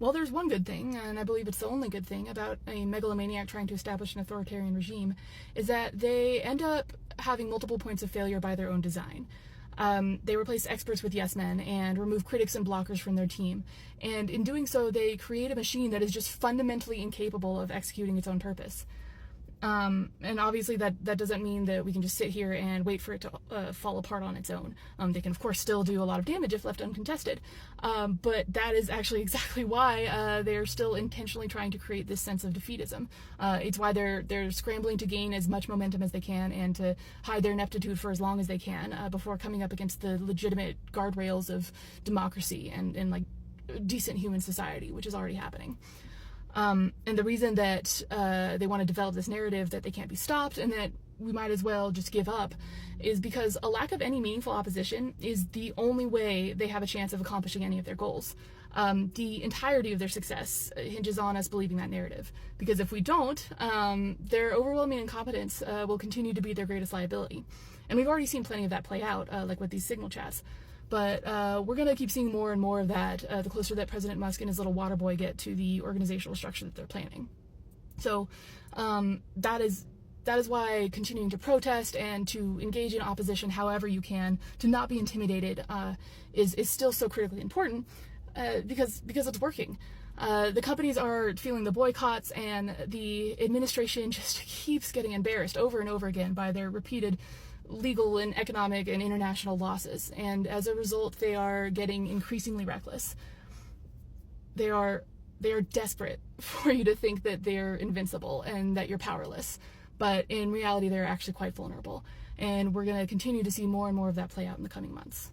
Well, there's one good thing, and I believe it's the only good thing about a megalomaniac trying to establish an authoritarian regime, is that they end up having multiple points of failure by their own design. They replace experts with yes men and remove critics and blockers from their team. And in doing so, they create a machine that is just fundamentally incapable of executing its own purpose. And obviously that doesn't mean that we can just sit here and wait for it to fall apart on its own. They can, of course, still do a lot of damage if left uncontested. But that is actually exactly why they're still intentionally trying to create this sense of defeatism. It's why they're scrambling to gain as much momentum as they can and to hide their ineptitude for as long as they can before coming up against the legitimate guardrails of democracy and like decent human society, which is already happening. And the reason that they want to develop this narrative that they can't be stopped and that we might as well just give up is because a lack of any meaningful opposition is the only way they have a chance of accomplishing any of their goals. The entirety of their success hinges on us believing that narrative. Because if we don't, their overwhelming incompetence will continue to be their greatest liability. And we've already seen plenty of that play out, like with these signal chats. But we're going to keep seeing more and more of that the closer that President Musk and his little water boy get to the organizational structure that they're planning. So that is why continuing to protest and to engage in opposition however you can, to not be intimidated, is still so critically important because it's working. The companies are feeling the boycotts, and the administration just keeps getting embarrassed over and over again by their repeated legal and economic and international losses, and as a result they are getting increasingly reckless. They are desperate for you to think that they're invincible and that you're powerless, but in reality they're actually quite vulnerable, and we're going to continue to see more and more of that play out in the coming months.